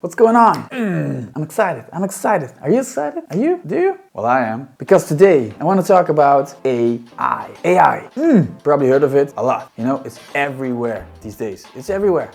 What's going on? I'm excited. Are you excited? Are you? Do you? Well, I am. Because today I want to talk about AI. AI. Probably heard of it a lot. You know, it's everywhere these days. It's everywhere.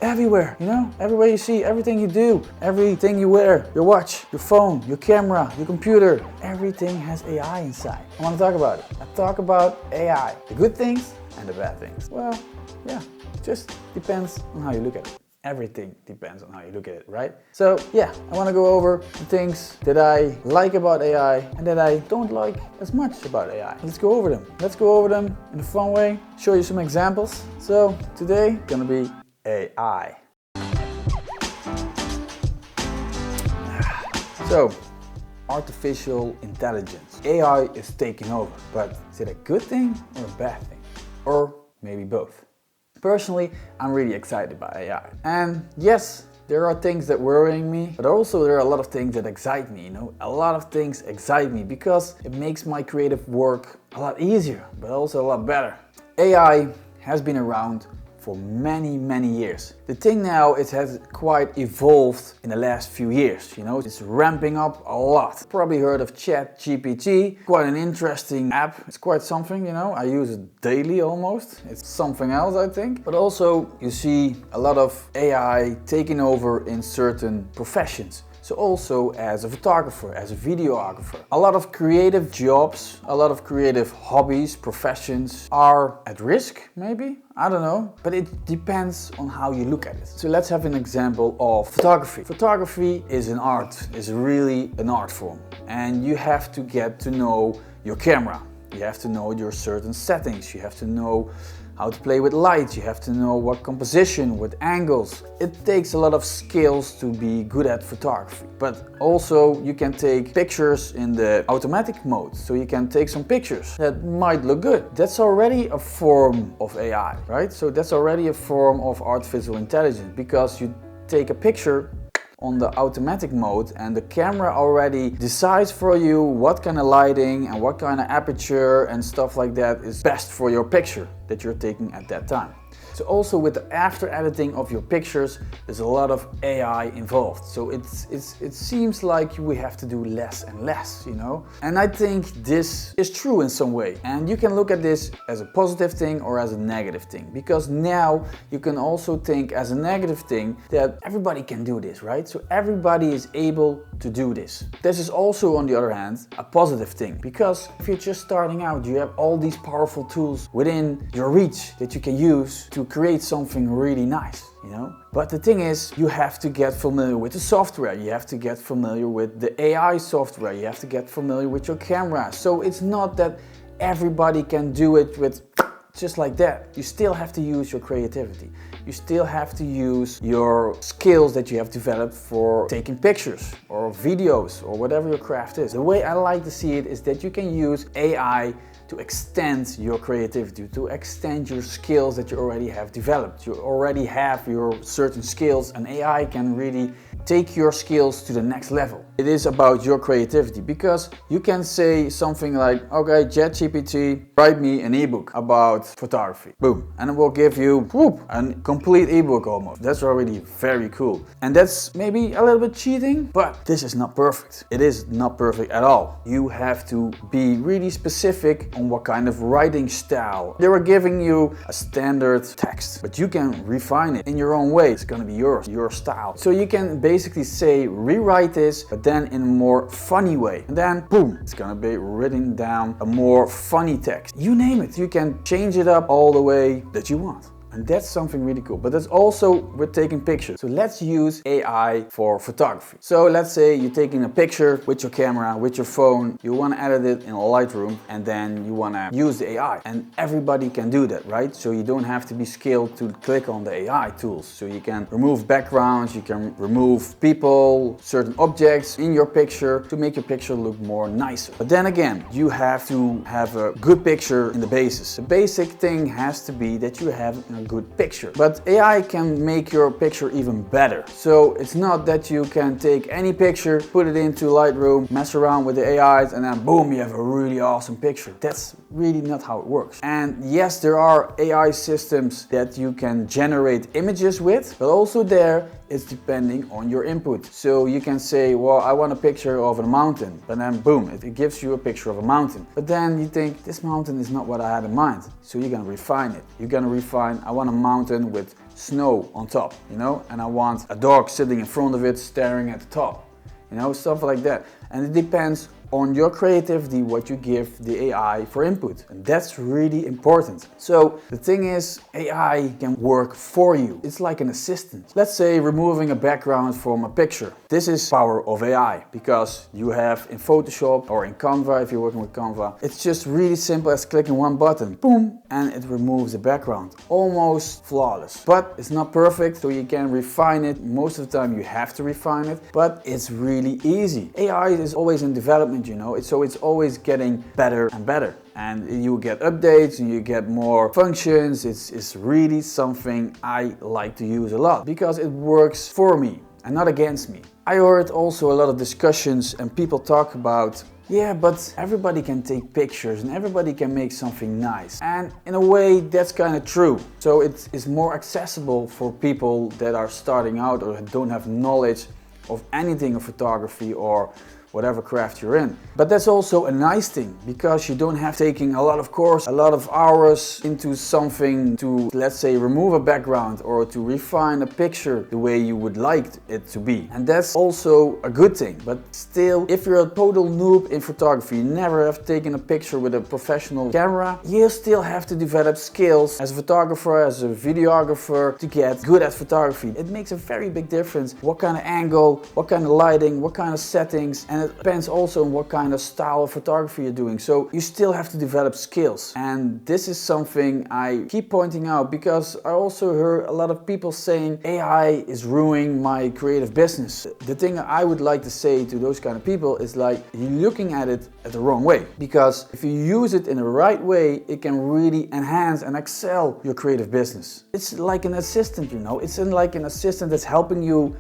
Everywhere, you know, everywhere you see, everything you do, everything you wear, your watch, your phone, your camera, your computer, everything has AI inside. I want to talk about it. I talk about AI, the good things and the bad things. Well, yeah, it just depends on how you look at it. Everything depends on how you look at it, right? So yeah, I want to go over the things that I like about AI and that I don't like as much about AI. Let's go over them. Let's go over them in a fun way, show you some examples. So today, gonna be AI. So, artificial intelligence. AI is taking over, but is it a good thing or a bad thing? Or maybe both? Personally, I'm really excited about AI. And yes, there are things that worrying me, but also there are a lot of things that excite me, you know? A lot of things excite me because it makes my creative work a lot easier, but also a lot better. AI has been around for many years. The thing now, it has quite evolved in the last few years, you know, it's ramping up a lot. Probably heard of ChatGPT, quite an interesting app. It's quite something, you know, I use it daily almost. It's something else, I think. But also you see a lot of AI taking over in certain professions. So also as a photographer, as a videographer. A lot of creative jobs, a lot of creative hobbies, professions are at risk, maybe? I don't know, but it depends on how you look at it. So let's have an example of photography. Photography is an art, is really an art form. And you have to get to know your camera. You have to know your certain settings. You have to know how to play with light, you have to know what composition, what angles. It takes a lot of skills to be good at photography. But also you can take pictures in the automatic mode. So you can take some pictures that might look good. That's already a form of AI, right? So that's already a form of artificial intelligence because you take a picture on the automatic mode and the camera already decides for you what kind of lighting and what kind of aperture and stuff like that is best for your picture that you're taking at that time. So also with the after editing of your pictures, there's a lot of AI involved. So it seems like we have to do less and less, you know? And I think this is true in some way. And you can look at this as a positive thing or as a negative thing. Because now you can also think as a negative thing that everybody can do this, right? So everybody is able to do this. This is also, on the other hand, a positive thing. Because if you're just starting out, you have all these powerful tools within your reach that you can use to create something really nice, you know? But the thing is, you have to get familiar with the software, you have to get familiar with the AI software, you have to get familiar with your camera. So it's not that everybody can do it with just like that. You still have to use your creativity. You still have to use your skills that you have developed for taking pictures or videos or whatever your craft is. The way I like to see it is that you can use AI to extend your creativity, to extend your skills that you already have developed. You already have your certain skills and AI can really take your skills to the next level. It is about your creativity because you can say something like, okay, ChatGPT, write me an ebook about photography. Boom. And it will give you a complete ebook almost. That's already very cool. And that's maybe a little bit cheating, but this is not perfect. It is not perfect at all. You have to be really specific on what kind of writing style. They were giving you a standard text, but you can refine it in your own way. It's gonna be yours, your style. So you can basically say, rewrite this, but then in a more funny way. And then, boom, it's gonna be written down a more funny text. You name it, you can change it up all the way that you want. And that's something really cool. But that's also with taking pictures. So let's use AI for photography. So let's say you're taking a picture with your camera, with your phone. You want to edit it in Lightroom and then you want to use the AI. And everybody can do that, right? So you don't have to be skilled to click on the AI tools. So you can remove backgrounds, you can remove people, certain objects in your picture to make your picture look more nicer. But then again, you have to have a good picture in the basis. The basic thing has to be that you have a good picture. But AI can make your picture even better. So it's not that you can take any picture, put it into Lightroom, mess around with the AIs, and then boom, you have a really awesome picture. That's really not how it works. And yes, there are AI systems that you can generate images with, but also there it's depending on your input. So you can say, well, I want a picture of a mountain, but then boom, it gives you a picture of a mountain. But then you think, this mountain is not what I had in mind. So you're gonna refine it. You're gonna refine, I want a mountain with snow on top, you know, and I want a dog sitting in front of it staring at the top, you know, stuff like that. And it depends on your creativity, what you give the AI for input. And that's really important. So the thing is, AI can work for you. It's like an assistant. Let's say removing a background from a picture. This is power of AI, because you have in Photoshop or in Canva, if you're working with Canva, it's just really simple as clicking one button, boom, and it removes the background. Almost flawless. But it's not perfect, so you can refine it. Most of the time you have to refine it, but it's really easy. AI is always in development, you know, so it's always getting better and better. And you get updates and you get more functions. It's really something I like to use a lot because it works for me and not against me. I heard also a lot of discussions and people talk about, yeah, but everybody can take pictures and everybody can make something nice. And in a way, that's kind of true. So it is more accessible for people that are starting out or don't have knowledge of anything of photography or whatever craft you're in. But that's also a nice thing, because you don't have taking a lot of course, a lot of hours into something to, let's say, remove a background or to refine a picture the way you would like it to be. And that's also a good thing. But still, if you're a total noob in photography, you never have taken a picture with a professional camera, you still have to develop skills as a photographer, as a videographer, to get good at photography. It makes a very big difference what kind of angle, what kind of lighting, what kind of settings, and it depends also on what kind of style of photography you're doing. So you still have to develop skills. And this is something I keep pointing out, because I also heard a lot of people saying AI is ruining my creative business. The thing I would like to say to those kind of people is like, you're looking at it the wrong way. Because if you use it in the right way, it can really enhance and excel your creative business. It's like an assistant, you know, it's like an assistant that's helping you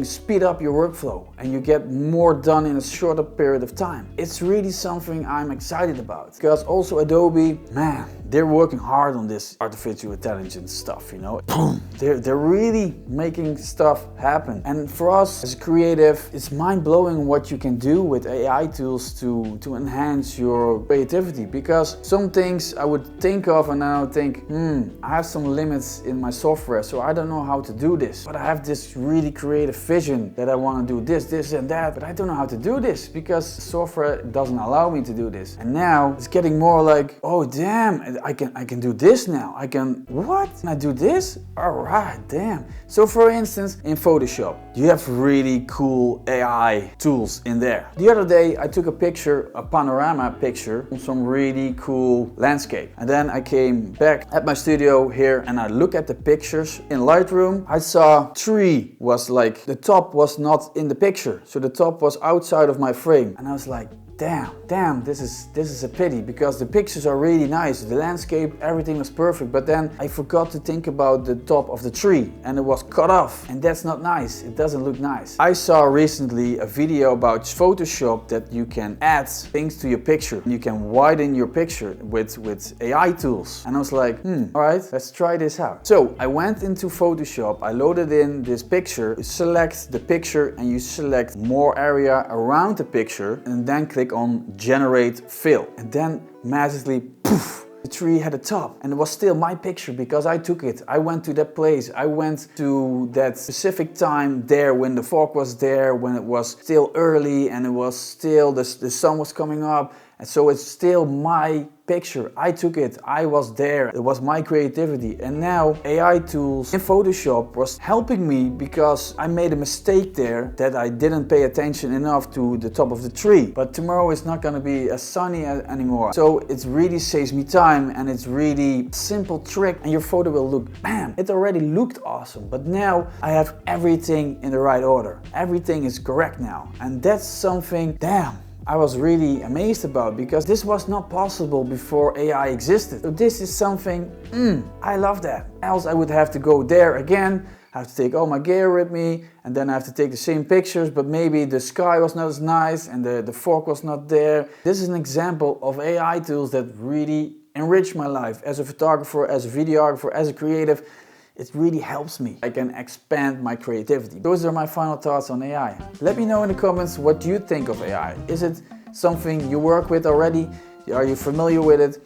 speed up your workflow, and you get more done in a shorter period of time. It's really something I'm excited about, because also Adobe, man, they're working hard on this artificial intelligence stuff, you know. They're really making stuff happen. And for us as a creative, it's mind-blowing what you can do with AI tools to enhance your creativity, because some things I would think of and I would think, I have some limits in my software, so I don't know how to do this. But I have this really creative vision that I want to do this and that, but I don't know how to do this because software doesn't allow me to do this. And now it's getting more like, oh damn, I can do this now. What? Can I do this? Alright, damn. So for instance, in Photoshop, you have really cool AI tools in there. The other day I took a picture, a panorama picture, of some really cool landscape. And then I came back at my studio here and I looked at the pictures in Lightroom. I saw tree was like, the top was not in the picture. So the top was outside of my frame. And I was like, damn, this is a pity, because the pictures are really nice, the landscape, everything was perfect, but then I forgot to think about the top of the tree and it was cut off, and that's not nice. It doesn't look nice. I saw recently a video about Photoshop that you can add things to your picture. You can widen your picture with AI tools, and I was like, alright, let's try this out. So I went into Photoshop, I loaded in this picture, you select the picture and you select more area around the picture, and then click on generate fill, and then magically, poof, the tree had a top, and it was still my picture because I took it. I went to that place, I went to that specific time there when the fog was there, when it was still early and it was still, the sun was coming up, and so it's still my picture. I took it, I was there, it was my creativity. And now AI tools in Photoshop was helping me because I made a mistake there that I didn't pay attention enough to the top of the tree. But tomorrow it's not gonna be as sunny anymore. So it really saves me time, and it's really simple trick, and your photo will look, bam, it already looked awesome. But now I have everything in the right order. Everything is correct now. And that's something, damn, I was really amazed about, because this was not possible before AI existed. So this is something, I love that. Else I would have to go there again, I have to take all my gear with me, and then I have to take the same pictures, but maybe the sky was not as nice and the fog was not there. This is an example of AI tools that really enrich my life as a photographer, as a videographer, as a creative. It really helps me. I can expand my creativity. Those are my final thoughts on AI. Let me know in the comments what you think of AI. Is it something you work with already? Are you familiar with it?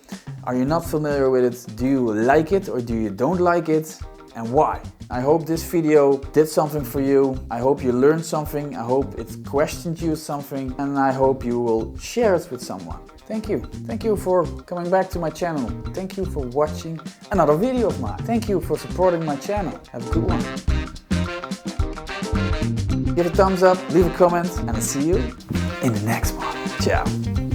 Are you not familiar with it? Do you like it or do you don't like it? And why? I hope this video did something for you. I hope you learned something. I hope it questioned you something. And I hope you will share it with someone. Thank you. Thank you for coming back to my channel. Thank you for watching another video of mine. Thank you for supporting my channel. Have a good one. Give a thumbs up, leave a comment, and I'll see you in the next one. Ciao.